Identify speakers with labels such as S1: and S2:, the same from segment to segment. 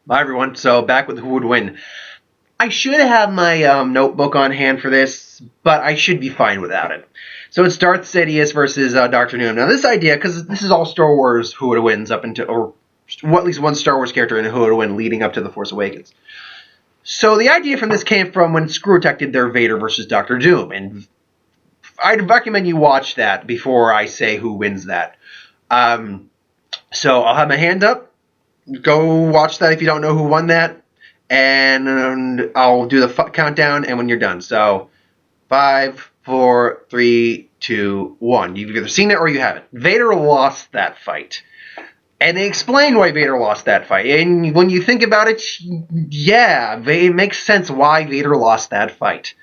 S1: Hi everyone. So back with Who Would Win. I should have my notebook on hand for this, but I should be fine without it. So it's Darth Sidious versus Dr. Doom. Now this idea, because this is all Star Wars Who Would Wins up into, or at least one Star Wars character in Who Would Win leading up to The Force Awakens. So the idea from this came from when ScrewAttack did their Vader versus Dr. Doom, and I'd recommend you watch that before I say who wins that. So I'll have my hand up. Go watch that if you don't know who won that. And I'll do the countdown, and when you're done. So, 5, 4, 3, 2, 1. You've either seen it or you haven't. Vader lost that fight. And they explain why Vader lost that fight. And when you think about it, yeah, it makes sense why Vader lost that fight.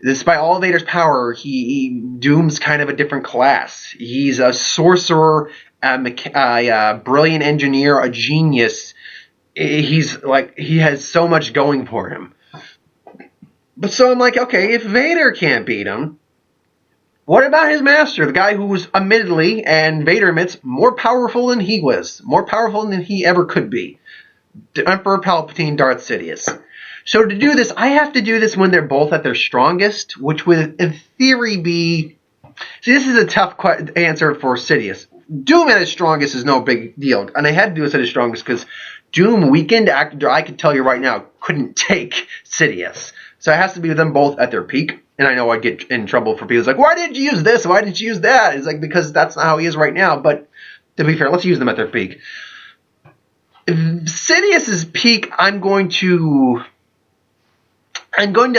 S1: Despite all Vader's power, Doom's kind of a different class. He's a sorcerer, a brilliant engineer, a genius. He has so much going for him. But so I'm like, okay, if Vader can't beat him, what about his master, the guy who was admittedly, and Vader admits, more powerful than he was, more powerful than he ever could be, Emperor Palpatine, Darth Sidious. So to do this, I have to do this when they're both at their strongest, which would, in theory, be... See, this is a tough answer for Sidious. Doom at his strongest is no big deal, and I had to do this at his strongest because Doom weakened actor, I can tell you right now, couldn't take Sidious. So it has to be them both at their peak, and I know I'd get in trouble for people like, why didn't you use this? Why didn't you use that? It's like, because that's not how he is right now, but to be fair, let's use them at their peak. Sidious's peak, I'm going to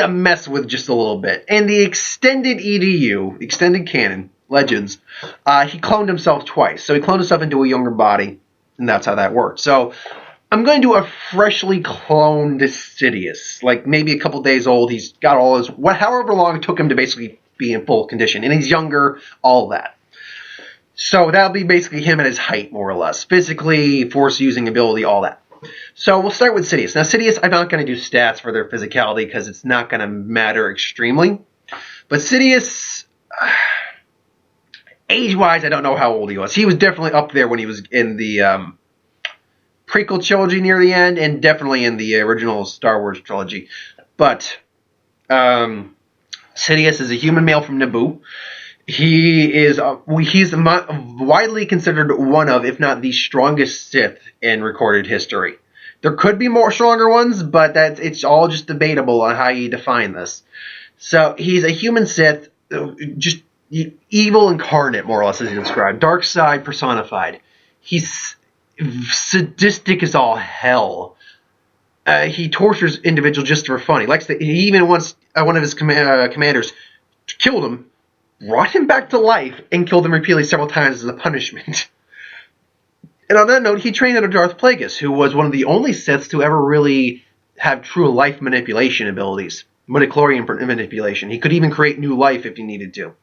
S1: mess with just a little bit. In the extended EDU, extended canon, Legends, he cloned himself twice. So he cloned himself into a younger body, and that's how that worked. So I'm going to do a freshly cloned Sidious, like maybe a couple days old. He's got all his, however long it took him to basically be in full condition. And he's younger, all that. So that'll be basically him at his height, more or less. Physically, force-using ability, all that. So we'll start with Sidious. Now, Sidious, I'm not going to do stats for their physicality because it's not going to matter extremely. But Sidious, age-wise, I don't know how old he was. He was definitely up there when he was in the prequel trilogy near the end, and definitely in the original Star Wars trilogy. But Sidious is a human male from Naboo. He's widely considered one of, if not the strongest Sith in recorded history. There could be more stronger ones, but it's all just debatable on how you define this. So he's a human Sith, just evil incarnate, more or less, as he described. Dark side personified. He's sadistic as all hell. He tortures individuals just for fun. He even once one of his commanders killed him, brought him back to life, and killed him repeatedly several times as a punishment. And on that note, he trained under Darth Plagueis, who was one of the only Siths to ever really have true life manipulation abilities. Midichlorian manipulation. He could even create new life if he needed to.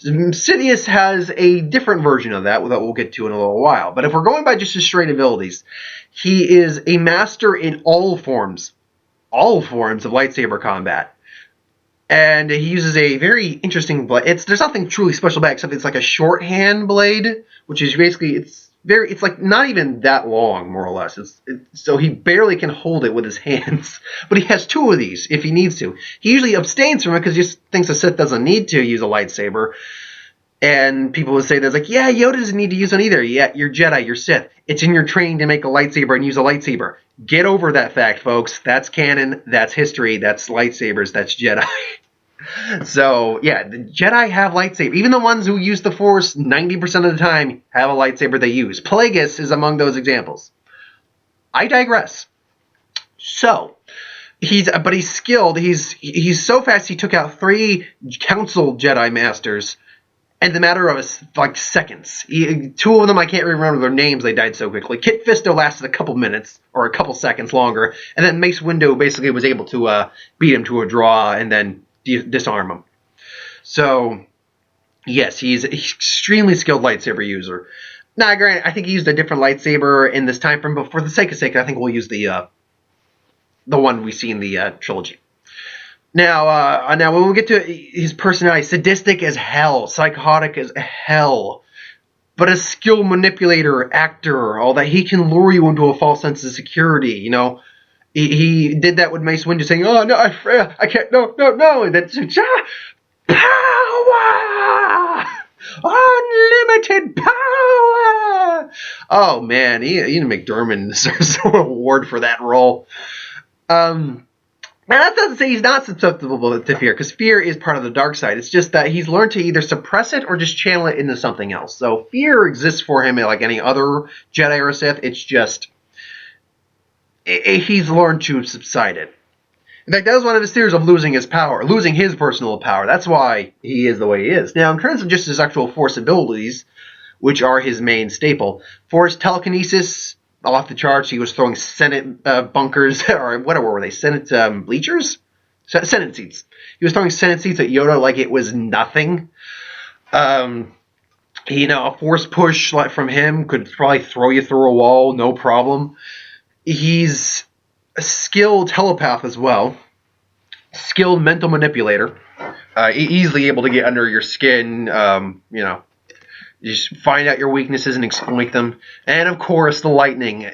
S1: Sidious has a different version of that we'll get to in a little while. But if we're going by just his straight abilities, he is a master in all forms of lightsaber combat. And he uses a very interesting blade. There's nothing truly special about it, except it's like a shorthand blade, which is basically, it's like not even that long, more or less. So he barely can hold it with his hands. But he has two of these if he needs to. He usually abstains from it because he just thinks a Sith doesn't need to use a lightsaber. And people would say that's like, yeah, Yoda doesn't need to use one either. Yeah, you're Jedi, you're Sith. It's in your training to make a lightsaber and use a lightsaber. Get over that fact, folks. That's canon. That's history. That's lightsabers. That's Jedi. So, yeah, the Jedi have lightsabers. Even the ones who use the Force 90% of the time have a lightsaber they use. Plagueis is among those examples. I digress. So, he's skilled. He's so fast he took out 3 Council Jedi Masters in the matter of seconds. 2 of them, I can't remember their names, they died so quickly. Kit Fisto lasted a couple minutes, or a couple seconds longer, and then Mace Windu basically was able to beat him to a draw and then disarm him. So, yes, he's an extremely skilled lightsaber user. Now, granted, I think he used a different lightsaber in this time frame, but for the sake, I think we'll use the one we see in the trilogy. Now when we get to his personality, sadistic as hell, psychotic as hell. but a skilled manipulator, actor, all that. He can lure you into a false sense of security, you know. He did that with Mace Windu, saying, "Oh no, I can't, no, no, no," and then power, unlimited power. Oh man, Ian McDiarmid deserves an award for that role. Now that's not to say he's not susceptible to fear, because fear is part of the dark side. It's just that he's learned to either suppress it or just channel it into something else. So fear exists for him like any other Jedi or Sith. It's just he's learned to subside it. In fact, that was one of his fears of losing his power, losing his personal power. That's why he is the way he is. Now, in terms of just his actual Force abilities, which are his main staple, Force telekinesis, off the charts. He was throwing Senate bunkers, or whatever were they, Senate bleachers? Senate seats. He was throwing Senate seats at Yoda like it was nothing. A Force push from him could probably throw you through a wall, no problem. He's a skilled telepath as well. Skilled mental manipulator. Easily able to get under your skin, just find out your weaknesses and exploit them. And, of course, the lightning.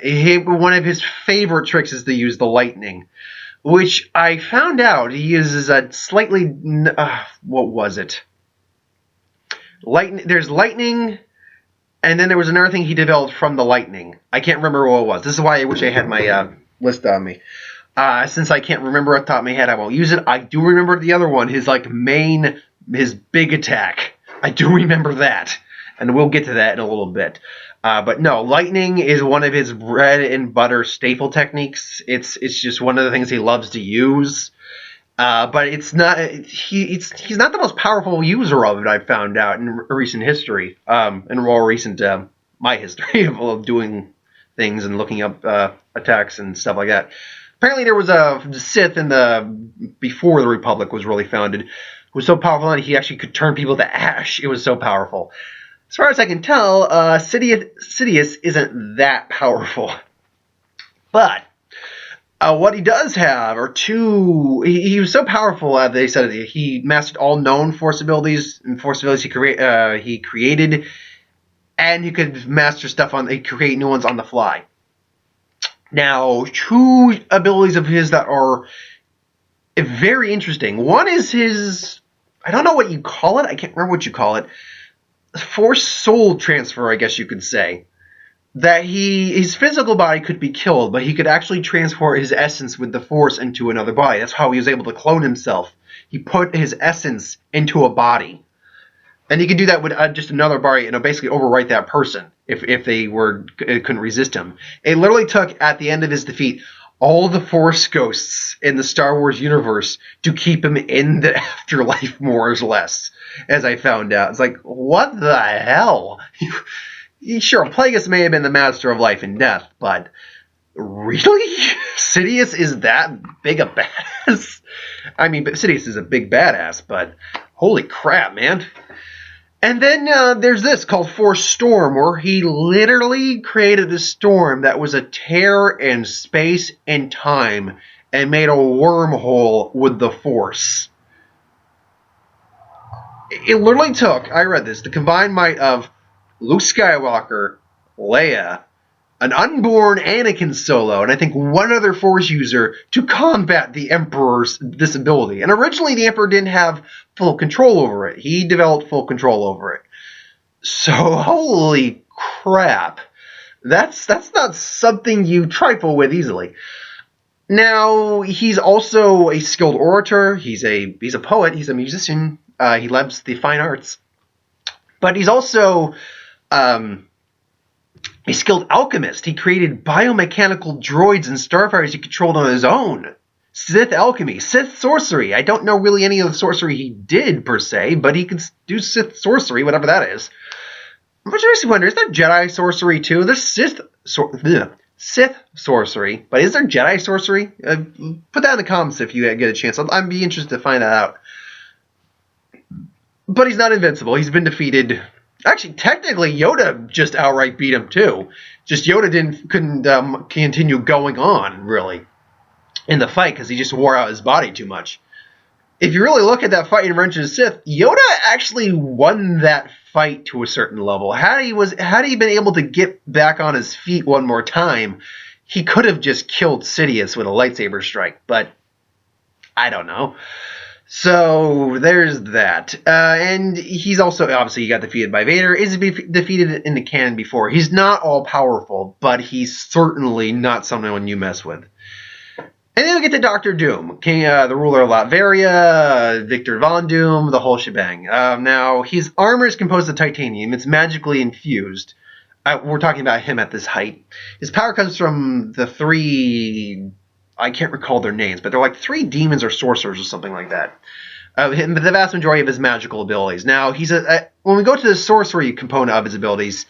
S1: One of his favorite tricks is to use the lightning, which I found out he uses a slightly... what was it? There's lightning, and then there was another thing he developed from the lightning. I can't remember what it was. This is why I wish I had my list on me. Since I can't remember off the top of my head, I won't use it. I do remember the other one, his big attack. I do remember that. And we'll get to that in a little bit. But no, lightning is one of his bread and butter staple techniques. It's just one of the things he loves to use. But it's not he's not the most powerful user of it, I've found out in recent history. In more recent my history of doing things and looking up attacks and stuff like that. Apparently there was a Sith before the Republic was really founded, who was so powerful that he actually could turn people to ash. It was so powerful. As far as I can tell, Sidious isn't that powerful. But what he does have are two... He was so powerful, they said he mastered all known Force abilities, and Force abilities he created, and he could master stuff he create new ones on the fly. Now, two abilities of his that are very interesting. One is his... I don't know what you call it. I can't remember what you call it. Force soul transfer, I guess you could say. That his physical body could be killed, but he could actually transport his essence with the Force into another body. That's how he was able to clone himself. He put his essence into a body. And he could do that with just another body and basically overwrite that person if they couldn't resist him. It literally took, at the end of his defeat, all the Force ghosts in the Star Wars universe to keep him in the afterlife, more or less, as I found out. It's like, what the hell? Sure, Plagueis may have been the master of life and death, but really? Sidious is that big a badass? I mean, Sidious is a big badass, but holy crap, man. And then there's this called Force Storm, where he literally created a storm that was a tear in space and time and made a wormhole with the Force. It literally took, I read this, the combined might of Luke Skywalker, Leia, an unborn Anakin Solo, and I think one other Force user to combat the Emperor's disability. And originally the Emperor didn't have full control over it. He developed full control over it. So, holy crap. That's not something you trifle with easily. Now, he's also a skilled orator. He's a poet. He's a musician. He loves the fine arts. But he's also... a skilled alchemist. He created biomechanical droids and starfighters he controlled on his own. Sith alchemy, Sith sorcery. I don't know really any of the sorcery he did, per se, but he can do Sith sorcery, whatever that is. I'm just wondering, is there Jedi sorcery too? There's Sith sorcery, but is there Jedi sorcery? Put that in the comments if you get a chance. I'd be interested to find that out. But he's not invincible. He's been defeated... Actually, technically, Yoda just outright beat him, too. Just Yoda couldn't continue going on, really, in the fight, because he just wore out his body too much. If you really look at that fight in Revenge of the Sith, Yoda actually won that fight to a certain level. Had he been able to get back on his feet one more time, he could have just killed Sidious with a lightsaber strike, but I don't know. So there's that. And he's also, obviously, he got defeated by Vader. Is defeated in the canon before. He's not all powerful, but he's certainly not someone you mess with. And then we get to Dr. Doom, the ruler of Latveria, Victor Von Doom, the whole shebang. Now, his armor is composed of titanium. It's magically infused. We're talking about him at this height. His power comes from the three... I can't recall their names, but they're like 3 demons or sorcerers or something like that. The vast majority of his magical abilities. Now, when we go to the sorcery component of his abilities,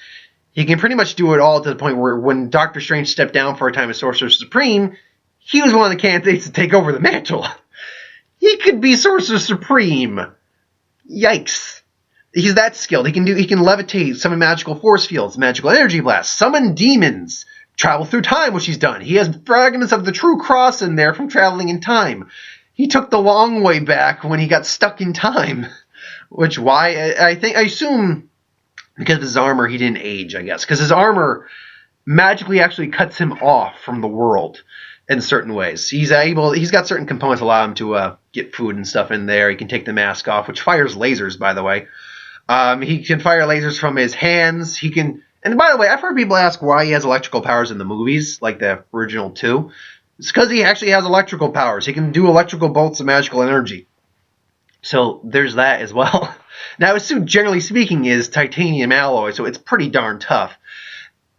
S1: he can pretty much do it all to the point where when Doctor Strange stepped down for a time as Sorcerer Supreme, he was one of the candidates to take over the mantle. He could be Sorcerer Supreme. Yikes. He's that skilled. He can levitate, summon magical force fields, magical energy blasts, summon demons, travel through time, which he's done. He has fragments of the True Cross in there from traveling in time. He took the long way back when he got stuck in time. I assume because of his armor he didn't age, I guess. Because his armor magically actually cuts him off from the world in certain ways. He's got certain components that allow him to get food and stuff in there. He can take the mask off, which fires lasers, by the way. He can fire lasers from his hands. And by the way, I've heard people ask why he has electrical powers in the movies, like the original 2. It's because he actually has electrical powers. He can do electrical bolts of magical energy. So there's that as well. Now, his suit, generally speaking, is titanium alloy, so it's pretty darn tough.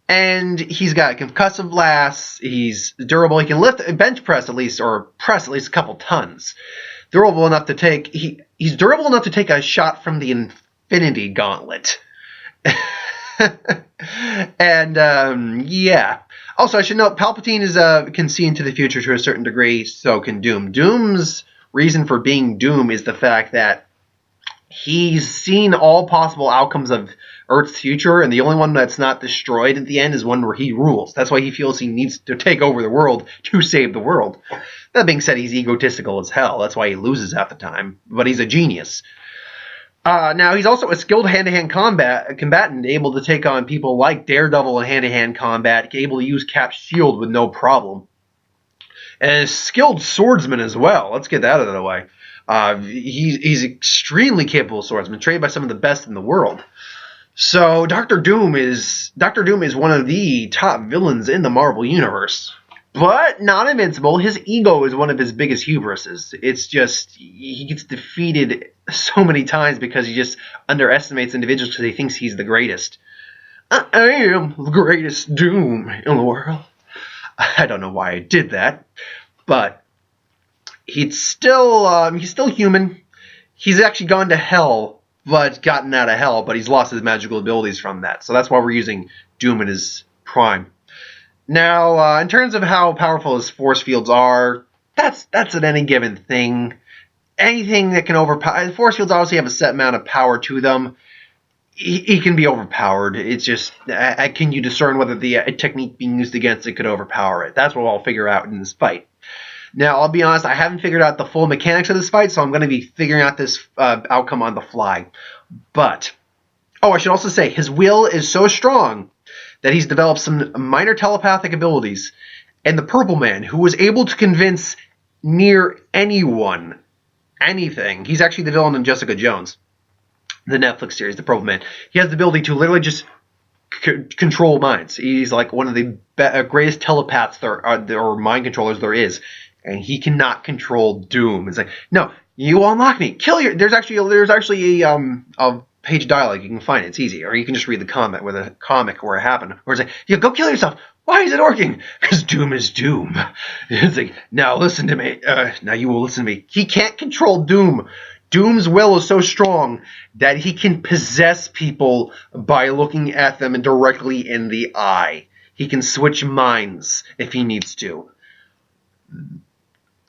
S1: And he's got concussive blasts. He's durable. He can bench press at least, or press at least a couple tons. Durable enough to take. He's durable enough to take a shot from the Infinity Gauntlet. And yeah. Also, I should note, Palpatine can see into the future to a certain degree, so can Doom. Doom's reason for being Doom is the fact that he's seen all possible outcomes of Earth's future, and the only one that's not destroyed at the end is one where he rules. That's why he feels he needs to take over the world to save the world. That being said, he's egotistical as hell. That's why he loses half the time, but he's a genius. Now, he's also a skilled hand-to-hand combatant, able to take on people like Daredevil in hand-to-hand combat, able to use Cap's shield with no problem. And a skilled swordsman as well. Let's get that out of the way. He's extremely capable swordsman, trained by some of the best in the world. So Doctor Doom is one of the top villains in the Marvel Universe. But not invincible. His ego is one of his biggest hubrises. It's just, he gets defeated so many times because he just underestimates individuals because he thinks he's the greatest. I am the greatest Doom in the world. I don't know why I did that, but he's still human. He's actually gone to hell, but gotten out of hell, but he's lost his magical abilities from that. So that's why we're using Doom in his prime. Now, in terms of how powerful his force fields are, that's at any given thing. Anything that can overpower... Force fields obviously have a set amount of power to them. He can be overpowered. It's just, can you discern whether the technique being used against it could overpower it? That's what I'll figure out in this fight. Now, I'll be honest, I haven't figured out the full mechanics of this fight, so I'm going to be figuring out this outcome on the fly. But, I should also say, his will is so strong that he's developed some minor telepathic abilities. And the Purple Man, who was able to convince near anyone, anything. He's actually the villain in Jessica Jones, the Netflix series, the Purple Man. He has the ability to literally just control minds. He's like one of the greatest telepaths or mind controllers there is. And he cannot control Doom. It's like, no, you unlock me. Kill your... There's actually a page dialogue. You can find it. It's easy. Or you can just read the comic where it happened. Or it's like, yeah, go kill yourself. Why is it working? Because Doom is Doom. It's like, now listen to me. Now you will listen to me. He can't control Doom. Doom's will is so strong that he can possess people by looking at them directly in the eye. He can switch minds if he needs to.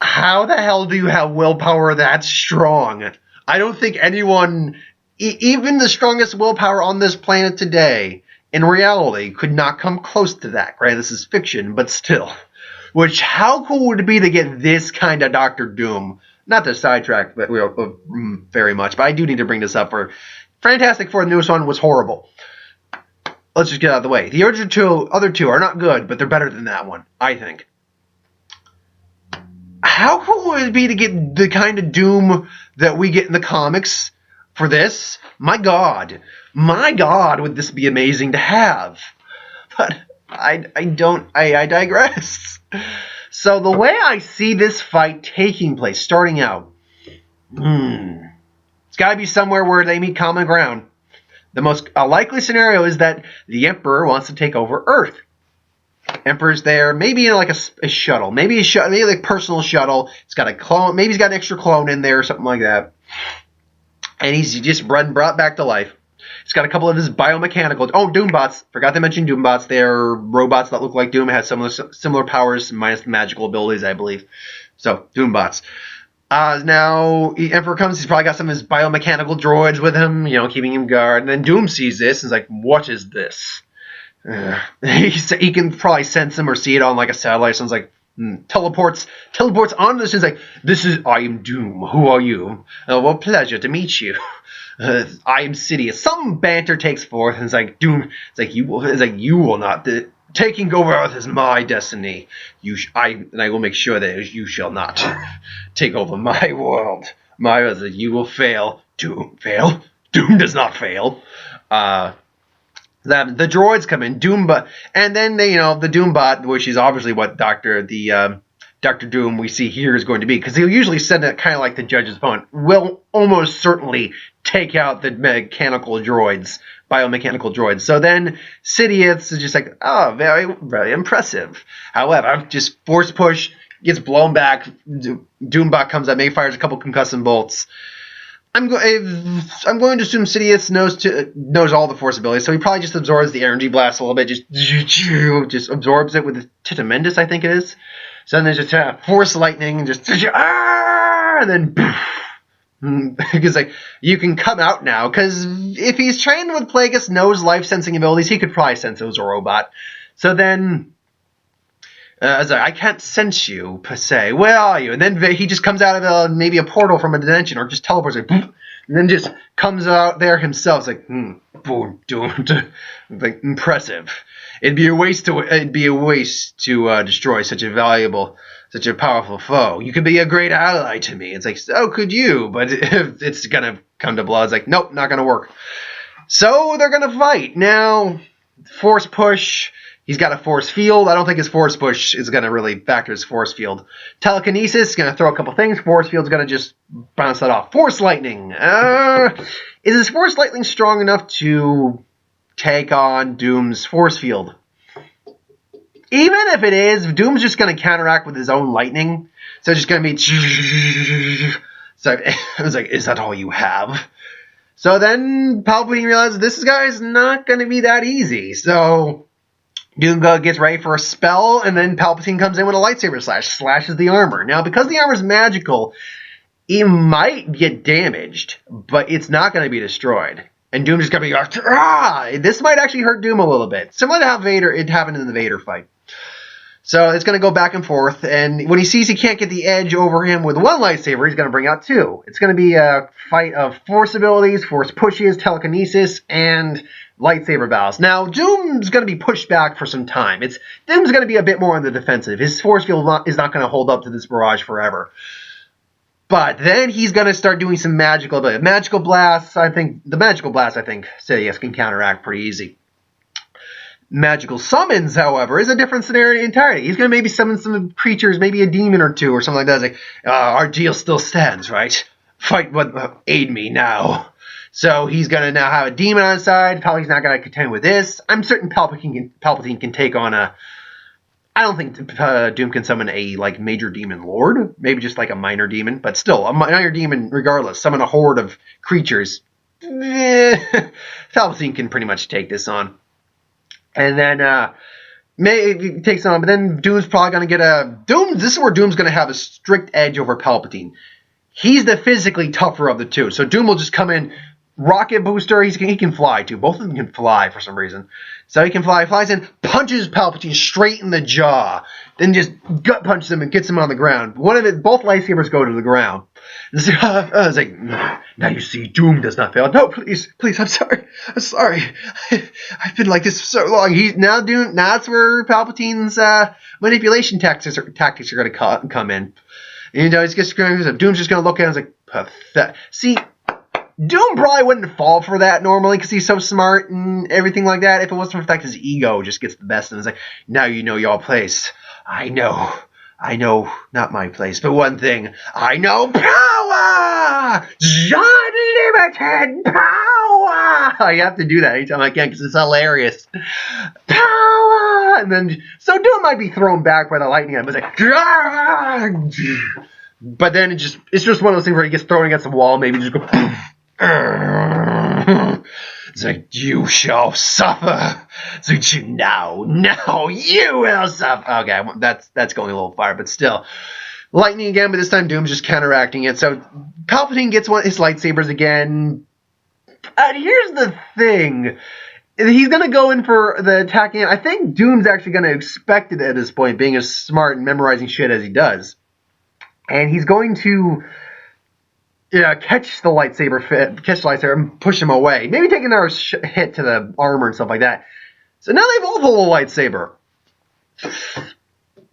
S1: How the hell do you have willpower that strong? I don't think anyone... Even the strongest willpower on this planet today, in reality, could not come close to that. Right? This is fiction, but still. Which, how cool would it be to get this kind of Doctor Doom? Not to sidetrack very much, but I do need to bring this up for Fantastic Four, the newest one, was horrible. Let's just get out of the way. The other two are not good, but they're better than that one, I think. How cool would it be to get the kind of Doom that we get in the comics for this? My God, would this be amazing to have? But I digress. So the way I see this fight taking place, starting out, it's got to be somewhere where they meet common ground. The most likely scenario is that the Emperor wants to take over Earth. Emperor's there, maybe in like a shuttle, maybe like a personal shuttle. It's got a clone, maybe he's got an extra clone in there or something like that. And he's just brought back to life. He's got a couple of his biomechanical... Oh, Doombots. Forgot to mention Doombots. They're robots that look like Doom. It has similar powers, minus the magical abilities, I believe. So, Doombots. Now, Emperor comes. He's probably got some of his biomechanical droids with him, keeping him guard. And then Doom sees this and is like, what is this? He can probably sense him or see it on like a satellite. So it's like, teleports onto this. And it's like, I am Doom. Who are you? Well, pleasure to meet you. I am Sidious. Some banter takes forth, and it's like Doom. It's like you will not. Taking over Earth is my destiny. I will make sure that you shall not take over my world. My Earth. You will fail. Doom fail. Doom does not fail. The droids come in. Doombot, and then the Doombot, which is obviously what Doctor Doom we see here is going to be, because he'll usually send it kind of like the judge's opponent, will almost certainly take out the biomechanical droids. So then Sidious is just like, oh, very, very impressive. However, just force push, gets blown back, Doombot comes up, maybe fires a couple concussing bolts. I'm going to assume Sidious knows all the force abilities, so he probably just absorbs the energy blast a little bit, just absorbs it with the Titamendus, I think it is. So then there's just force lightning, and just and then because you can come out now, because if he's trained with Plagueis, knows life sensing abilities, he could probably sense it was a robot. So then I can't sense you per se. Where are you? And then he just comes out of maybe a portal from a dimension, or just teleports and then just comes out there himself. It's like boom, like impressive. It'd be a waste to destroy such a powerful foe. You could be a great ally to me. It's like, so could you, but if it's gonna come to blows, like, nope, not gonna work. So they're gonna fight. Now, force push. He's got a force field. I don't think his force push is gonna really factor his force field. Telekinesis is gonna throw a couple things. Force field's gonna just bounce that off. Force lightning. Is his force lightning strong enough to take on Doom's force field? Even if it is, Doom's just going to counteract with his own lightning. So it's just going to be... So I was like, is that all you have? So then Palpatine realizes this guy's not going to be that easy. So Doom gets ready for a spell, and then Palpatine comes in with a lightsaber slashes the armor. Now, because the armor's magical, it might get damaged, but it's not going to be destroyed. And Doom just going to be like, this might actually hurt Doom a little bit. Similar to how it happened in the Vader fight. So it's going to go back and forth, and when he sees he can't get the edge over him with one lightsaber, he's going to bring out two. It's going to be a fight of force abilities, force pushes, telekinesis, and lightsaber battles. Now, Doom's going to be pushed back for some time. Doom's going to be a bit more on the defensive. His force field is not going to hold up to this barrage forever. But then he's going to start doing some magical abilities. Magical blasts, I think Sidious can counteract pretty easy. Magical summons, however, is a different scenario entirely. He's going to maybe summon some creatures, maybe a demon or two or something like that. It's like, our deal still stands, right? Aid me now. So he's going to now have a demon on his side. Palpatine's not going to contend with this. I'm certain Palpatine can take on a... I don't think Doom can summon a major demon lord. Maybe just like a minor demon. But still, a minor demon, regardless. Summon a horde of creatures. Palpatine can pretty much take this on. And then maybe takes on, but then Doom's probably going to get this is where Doom's going to have a strict edge over Palpatine. He's the physically tougher of the two. So Doom will just come in, rocket booster. He can fly too. Both of them can fly for some reason. So he can fly. Flies in, punches Palpatine straight in the jaw, then just gut punches him and gets him on the ground. Both lightsabers go to the ground. I was like, now you see, Doom does not fail. No, please, I'm sorry. I've been like this for so long. Doom. Now that's where Palpatine's manipulation tactics are going to come in. Doom's just going to look at him and like, pathetic. See, Doom probably wouldn't fall for that normally because he's so smart and everything like that. If it wasn't for the fact his ego just gets the best of him. It's like, now you know your place. I know, not my place, but one thing. I know power! Unlimited power! You have to do that anytime I can because it's hilarious. Power! And then, so Doom might be thrown back by the lightning. But it's like, but then it's just one of those things where he gets thrown against the wall, maybe just go. It's like, you shall suffer. It's like, now you will suffer. Okay, that's going a little far, but still. Lightning again, but this time Doom's just counteracting it. So Palpatine gets his lightsabers again. And here's the thing. He's going to go in for the attack again. I think Doom's actually going to expect it at this point, being as smart and memorizing shit as he does. And he's going to catch the lightsaber and push him away. Maybe take another hit to the armor and stuff like that. So now they both hold a lightsaber.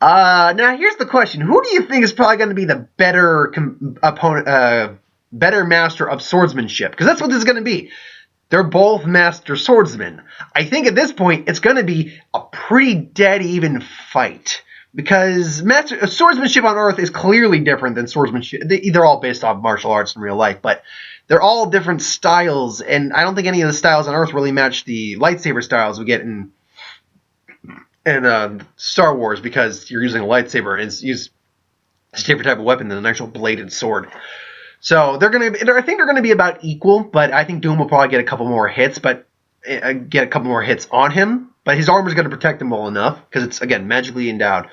S1: Now here's the question. Who do you think is probably going to be the better better master of swordsmanship? Because that's what this is going to be. They're both master swordsmen. I think at this point it's going to be a pretty dead even fight. Because swordsmanship on Earth is clearly different than swordsmanship. They're all based off martial arts in real life, but they're all different styles, and I don't think any of the styles on Earth really match the lightsaber styles we get in Star Wars, because you're using a lightsaber and it's a different type of weapon than an actual bladed sword. So I think they're gonna be about equal, but I think Doom will probably get a couple more hits, on him. But his armor is going to protect him well enough, because it's, again, magically endowed.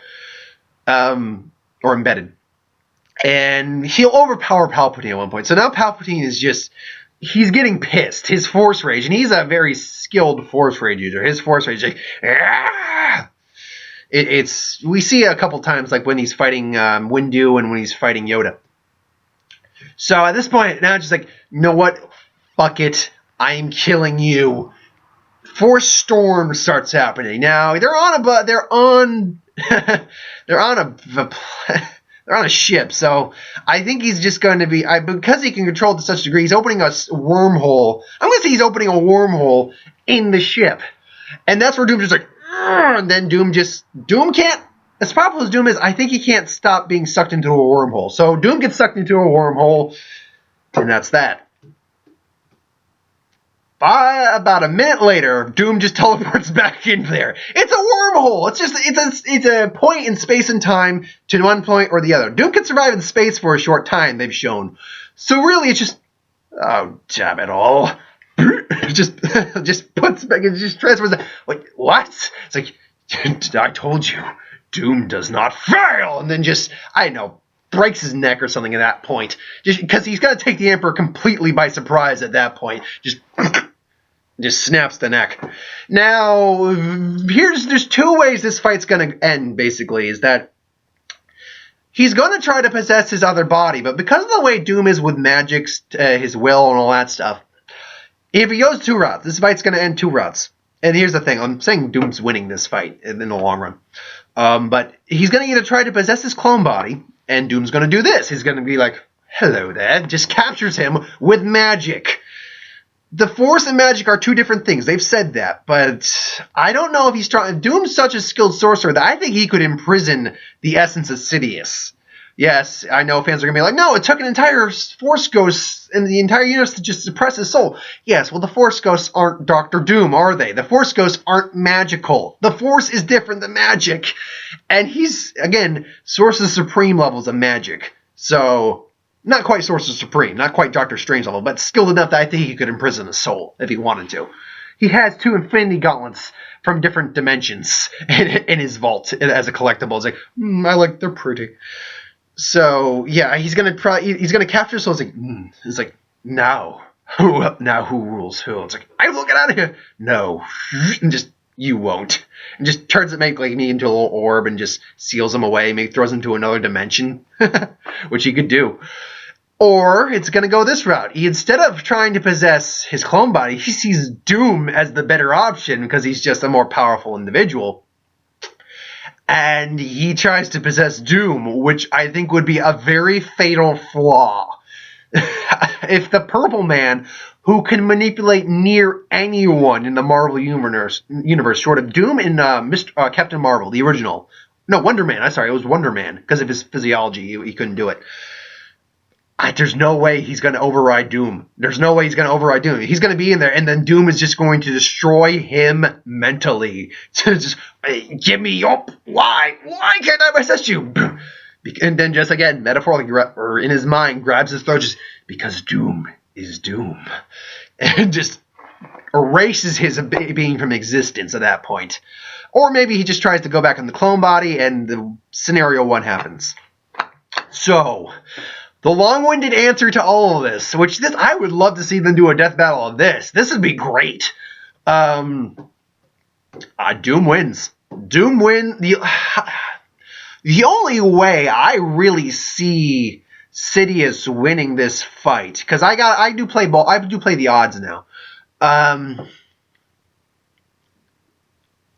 S1: Or embedded. And he'll overpower Palpatine at one point. So now Palpatine is he's getting pissed. His Force Rage, and he's a very skilled Force Rage user. His Force Rage is like, ah! We see it a couple times, like when he's fighting Windu and when he's fighting Yoda. So at this point, now it's just like, you know what? Fuck it. I'm killing you. Force Storm starts happening. Now they're on a ship. So I think he's just going to be because he can control it to such a degree. He's opening a wormhole. I'm going to say he's opening a wormhole in the ship, and that's where Doom just like, and then Doom can't. As powerful as Doom is, I think he can't stop being sucked into a wormhole. So Doom gets sucked into a wormhole, and that's that. About a minute later, Doom just teleports back in there. It's a wormhole. It's a point in space and time to one point or the other. Doom can survive in space for a short time, they've shown. So really, it's just, oh damn it all! just puts back and just transfers. Like what? It's like, I told you, Doom does not fail, and then breaks his neck or something at that point. Just because he's got to take the Emperor completely by surprise at that point. Just snaps the neck. Now, there's two ways this fight's going to end, basically, is that he's going to try to possess his other body, but because of the way Doom is with magic, his will and all that stuff, if he goes two routes, this fight's going to end two routes. And here's the thing, I'm saying Doom's winning this fight in the long run. But he's going to either try to possess his clone body, and Doom's going to do this. He's going to be like, hello there, just captures him with magic. The Force and magic are two different things. They've said that, but I don't know if he's trying. Doom's such a skilled sorcerer that I think he could imprison the essence of Sidious. Yes, I know fans are going to be like, no, it took an entire Force Ghost in the entire universe to just suppress his soul. Yes, well, the Force Ghosts aren't Dr. Doom, are they? The Force Ghosts aren't magical. The Force is different than magic. And he's, again, Sorcerer Supreme levels of magic. So, not quite Sorcerer Supreme, not quite Doctor Strange level, but skilled enough that I think he could imprison a soul if he wanted to. He has 2 Infinity Gauntlets from different dimensions in his vault as a collectible. It's like, they're pretty. So yeah, he's gonna capture souls. It's like, now Who rules who? It's like, I will get out of here. No. And just, you won't. And just turns it make like me into a little orb and just seals him away, maybe throws him to another dimension, which he could do. Or it's going to go this route. Instead of trying to possess his clone body, he sees Doom as the better option because he's just a more powerful individual. And he tries to possess Doom, which I think would be a very fatal flaw. If the Purple Man, who can manipulate near anyone in the Marvel universe short of Doom and Captain Marvel, the original. No, Wonder Man. I'm sorry, it was Wonder Man. Because of his physiology, he couldn't do it. There's no way he's going to override Doom. There's no way he's going to override Doom. He's going to be in there, and then Doom is just going to destroy him mentally. Just, give me up. Why? Why can't I resist you? And then just again, metaphorically, or in his mind, grabs his throat, just, because Doom is Doom. And just erases his being from existence at that point. Or maybe he just tries to go back in the clone body, and the scenario 1 happens. So, the long-winded answer to all of this, which I would love to see them do a death battle of this. This would be great. Doom wins. Doom wins. The only way I really see Sidious winning this fight, because I do play the odds now.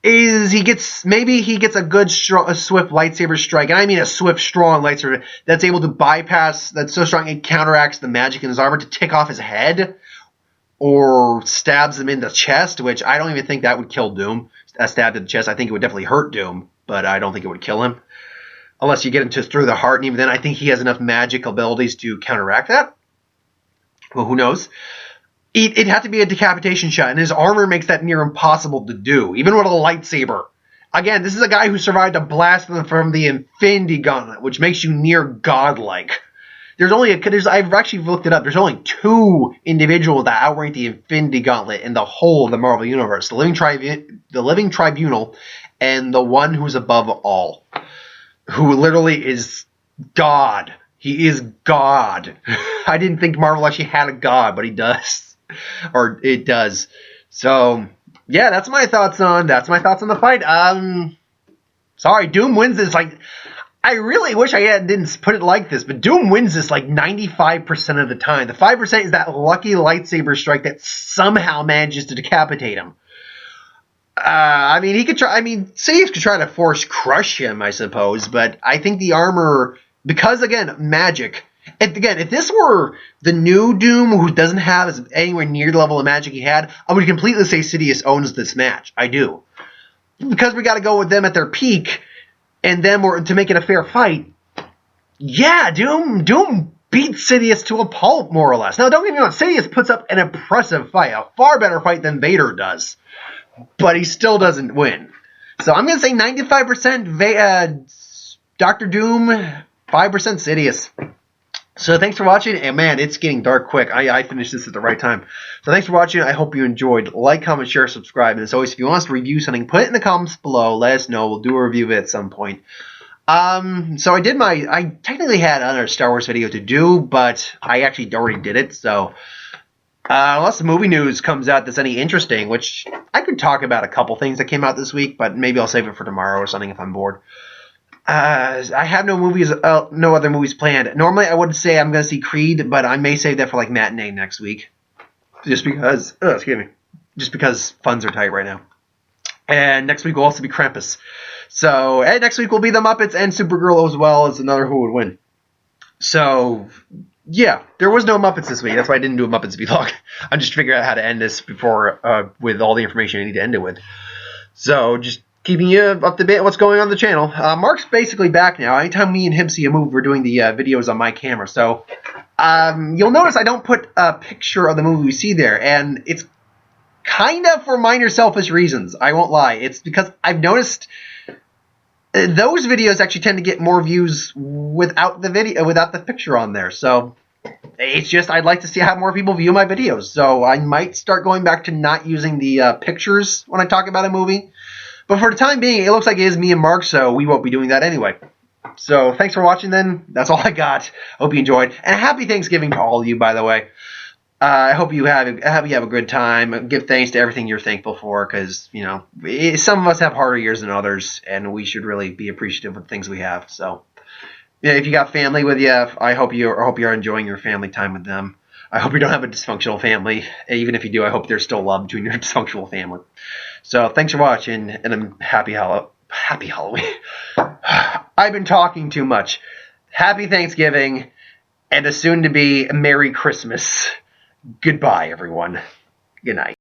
S1: Is he gets a good a swift lightsaber strike, and I mean a swift, strong lightsaber that's able to bypass, that's so strong it counteracts the magic in his armor to tick off his head, or stabs him in the chest, which I don't even think that would kill Doom. A stab in the chest, I think it would definitely hurt Doom, but I don't think it would kill him. Unless you get him through the heart, and even then I think he has enough magic abilities to counteract that. Well, who knows? It'd have to be a decapitation shot, and his armor makes that near impossible to do, even with a lightsaber. Again, this is a guy who survived a blast from the Infinity Gauntlet, which makes you near godlike. I've actually looked it up. There's only 2 individuals that outrank the Infinity Gauntlet in the whole of the Marvel Universe. The Living Tribunal, and the one who's above all. Who literally is God. He is God. I didn't think Marvel actually had a God, but he does. Or it does. So, yeah, that's my thoughts on the fight. Sorry, Doom wins this. Like, I really wish I didn't put it like this, but Doom wins this like 95% of the time. The 5% is that lucky lightsaber strike that somehow manages to decapitate him. He could try. Sidious could try to force crush him, I suppose, but I think the armor, because again, magic. And again, if this were the new Doom, who doesn't have anywhere near the level of magic he had, I would completely say Sidious owns this match. I do, because we got to go with them at their peak, and then to make it a fair fight. Yeah, Doom beats Sidious to a pulp, more or less. Now, don't get me wrong, Sidious puts up an impressive fight, a far better fight than Vader does. But he still doesn't win. So I'm going to say 95% Dr. Doom, 5% Sidious. So thanks for watching. And man, it's getting dark quick. I finished this at the right time. So thanks for watching. I hope you enjoyed. Like, comment, share, subscribe. And as always, if you want us to review something, put it in the comments below. Let us know. We'll do a review of it at some point. So I technically had another Star Wars video to do, but I actually already did it. So unless the movie news comes out that's any interesting, which I could talk about a couple things that came out this week, but maybe I'll save it for tomorrow or something if I'm bored. I have no other movies planned. Normally I would say I'm going to see Creed, but I may save that for like matinee next week. Just because funds are tight right now. And next week will also be Krampus. So, and next week will be the Muppets and Supergirl as well as another Who Would Win. So, yeah, there was no Muppets this week. That's why I didn't do a Muppets vlog. I'm just figuring out how to end this before, with all the information I need to end it with. So, just keeping you up to date on what's going on the channel. Mark's basically back now. Anytime me and him see a movie, we're doing the videos on my camera. So, you'll notice I don't put a picture of the movie we see there. And it's kind of for minor selfish reasons. I won't lie. It's because I've noticed those videos actually tend to get more views without the picture on there. So it's just I'd like to see how more people view my videos. So I might start going back to not using the pictures when I talk about a movie. But for the time being, it looks like it is me and Mark, so we won't be doing that anyway. So thanks for watching then. That's all I got. Hope you enjoyed. And happy Thanksgiving to all of you, by the way. I hope you have a good time. Give thanks to everything you're thankful for, because some of us have harder years than others, and we should really be appreciative of the things we have. So, yeah, if you got family with you, I hope you're enjoying your family time with them. I hope you don't have a dysfunctional family. Even if you do, I hope there's still love between your dysfunctional family. So, thanks for watching, and I'm happy Halloween. I've been talking too much. Happy Thanksgiving, and a soon-to-be Merry Christmas. Goodbye, everyone. Good night.